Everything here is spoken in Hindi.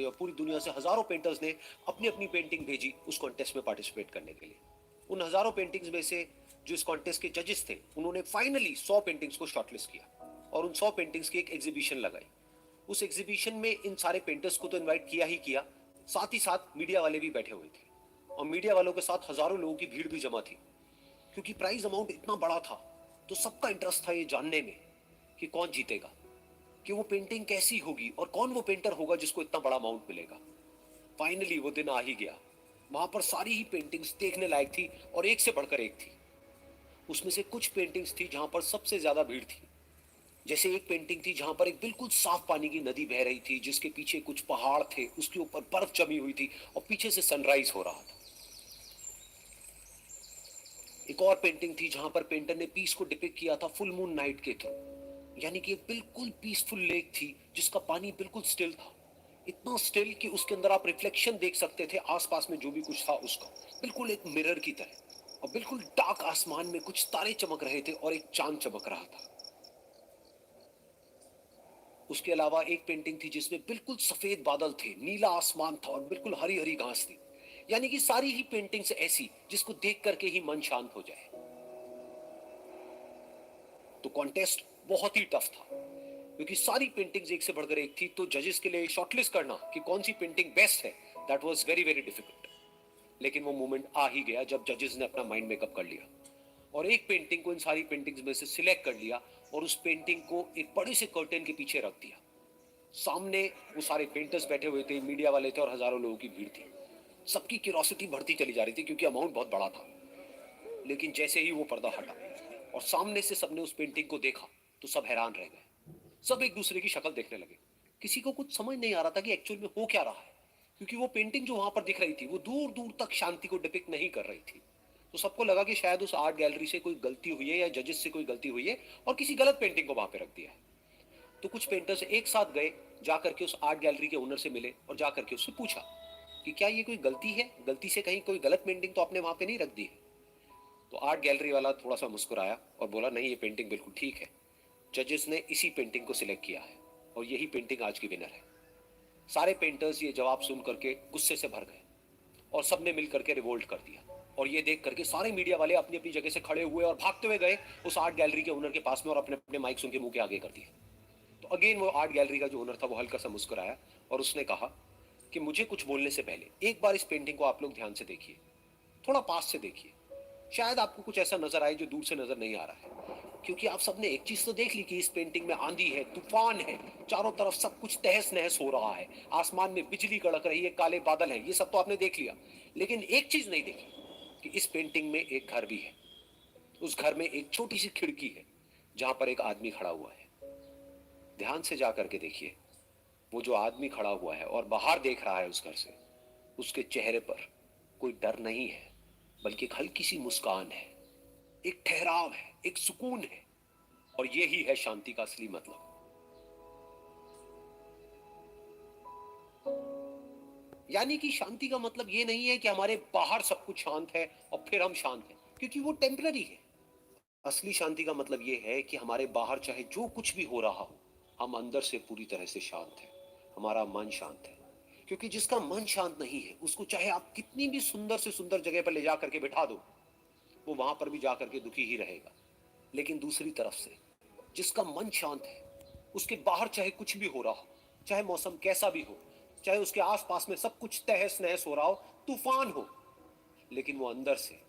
और पूरी दुनिया से हजारों पेंटर्स ने अपनी अपनी पेंटिंग भेजी उस कॉन्टेस्ट में पार्टिसिपेट करने के लिए। उन हजारों पेंटिंग्स में से जो इस कॉन्टेस्ट के जजेस थे उन्होंने फाइनली 100 पेंटिंग्स को शॉर्टलिस्ट किया और उन 100 पेंटिंग्स की एक एग्जीबिशन लगाई। उस एग्जीबिशन में इन सारे पेंटर्स को तो इनवाइट किया ही किया, साथ ही साथ मीडिया वाले भी बैठे हुए थे और मीडिया वालों के साथ हजारों लोगों की भीड़ भी जमा थी। क्योंकि प्राइज अमाउंट इतना बड़ा था तो सबका इंटरेस्ट था ये जानने में कि कौन जीतेगा, कि वो पेंटिंग कैसी होगी और कौन वो पेंटर होगा जिसको इतना बड़ा अमाउंट मिलेगा। फाइनली वो दिन आ ही गया। वहां पर सारी ही पेंटिंग्स देखने लायक थी और एक से बढ़कर एक थी। उसमें से कुछ पेंटिंग्स थी जहां पर सबसे ज्यादा भीड़ थी। जैसे एक पेंटिंग थी जहां पर एक बिल्कुल साफ पानी की नदी बह रही थी जिसके पीछे कुछ पहाड़ थे, उसके ऊपर बर्फ जमी हुई थी और पीछे से सनराइज हो रहा था। एक और पेंटिंग थी जहां पर पेंटर ने पीस को डिपिक्ट किया था फुल मून नाइट के थ्रू, यानी कि एक बिल्कुल पीसफुल लेक थी जिसका पानी बिल्कुल स्टिल था, इतना स्टिल कि उसके अंदर आप रिफ्लेक्शन देख सकते थे आसपास में जो भी कुछ था उसका, बिल्कुल एक मिरर की तरह। और बिल्कुल डार्क आसमान में कुछ तारे चमक रहे थे और एक चांद चमक रहा था। उसके अलावा एक पेंटिंग थी जिसमें बिल्कुल सफेद बादल थे, नीला आसमान था और बिल्कुल हरी हरी घास थी। यानी कि सारी ही पेंटिंग्स ऐसी जिसको देख करके ही मन शांत हो जाए। तो कॉन्टेस्ट बहुत ही टफ था क्योंकि सारी पेंटिंग्स एक से बढ़कर एक थी। तो जजेस के लिए शॉर्टलिस्ट करना कि कौन सी पेंटिंग बेस्ट है, that was very very difficult. लेकिन वो मोमेंट आ ही गया जब जजेस ने अपना माइंड मेकअप कर लिया और एक पेंटिंग को इन सारी पेंटिंग्स में से सिलेक्ट कर लिया और उस पेंटिंग को एक बड़े से कर्टेन के पीछे रख दिया। सामने वो सारे पेंटर्स बैठे हुए थे, मीडिया वाले थे और हजारों लोगों की भीड़ थी। सबकी क्यूरियोसिटी बढ़ती चली जा रही थी क्योंकि अमाउंट बहुत बड़ा था। लेकिन जैसे ही वो पर्दा हटा और सामने से सबने उस पेंटिंग को देखा तो सब हैरान रह गए। सब एक दूसरे की शक्ल देखने लगे। किसी को कुछ समझ नहीं आ रहा था कि एक्चुअल में हो क्या रहा है, क्योंकि वो पेंटिंग जो वहां पर दिख रही थी वो दूर दूर तक शांति को डिपिक्ट नहीं कर रही थी। तो सबको लगा कि शायद उस आर्ट गैलरी से कोई गलती हुई है या जजेस से कोई गलती हुई है और किसी गलत पेंटिंग को वहां पे रख दिया है। तो कुछ पेंटर्स एक साथ गए, जाकर के उस आर्ट गैलरी के ओनर से मिले और जाकर के उससे पूछा कि क्या ये कोई गलती है, गलती से कहीं कोई गलत पेंटिंग तो आपने वहां पे नहीं रख दी है। तो आर्ट गैलरी वाला थोड़ा सा मुस्कुराया और बोला नहीं, ये पेंटिंग बिल्कुल ठीक है, जजेस ने इसी पेंटिंग को सिलेक्ट किया है और यही पेंटिंग आज की विनर है। सारे पेंटर्स ये जवाब सुन करके गुस्से से भर गए और सबने मिल करके रिवोल्ट कर दिया। और ये देख करके सारे मीडिया वाले अपनी अपनी जगह से खड़े हुए और भागते हुए गए उस आर्ट गैलरी के ओनर के पास में और अपने अपने माइक उनके मुंह के आगे कर दिए। तो अगेन वो आर्ट गैलरी का जो ओनर था वो हल्का सा मुस्कुराया और उसने कहा कि मुझे कुछ बोलने से पहले एक बार इस पेंटिंग को आप लोग ध्यान से देखिए, थोड़ा पास से देखिए, शायद आपको कुछ ऐसा नजर आए जो दूर से नजर नहीं आ रहा है। क्योंकि आप सबने एक चीज तो देख ली कि इस पेंटिंग में आंधी है, तूफान है, चारों तरफ सब कुछ तहस नहस हो रहा है, आसमान में बिजली कड़क रही है, काले बादल है, ये सब तो आपने देख लिया। लेकिन एक चीज नहीं देखी कि इस पेंटिंग में एक घर भी है। उस घर में एक छोटी सी खिड़की है जहां पर एक आदमी खड़ा हुआ है। ध्यान से जा करके देखिए, वो जो आदमी खड़ा हुआ है और बाहर देख रहा है उस घर से, उसके चेहरे पर कोई डर नहीं है बल्कि एक हल्की सी मुस्कान है, एक ठहराव है, एक सुकून है। और यही है शांति का असली मतलब। यानी कि शांति का मतलब ये नहीं है कि हमारे बाहर सब कुछ शांत है और फिर हम शांत हैं, क्योंकि वो टेम्पररी है। असली शांति का मतलब ये है कि हमारे बाहर चाहे जो कुछ भी हो रहा हो, हम अंदर से पूरी तरह से शांत हैं, हमारा मन शांत है। क्योंकि जिसका मन शांत नहीं है उसको चाहे आप कितनी भी सुंदर से सुंदर जगह पर ले जा करके बिठा दो, वो वहां पर भी जा करके दुखी ही रहेगा। लेकिन दूसरी तरफ से जिसका मन शांत है, उसके बाहर चाहे कुछ भी हो रहा हो, चाहे मौसम कैसा भी हो, चाहे उसके आसपास में सब कुछ तहस नहस हो रहा हो, तूफान हो, लेकिन वो अंदर से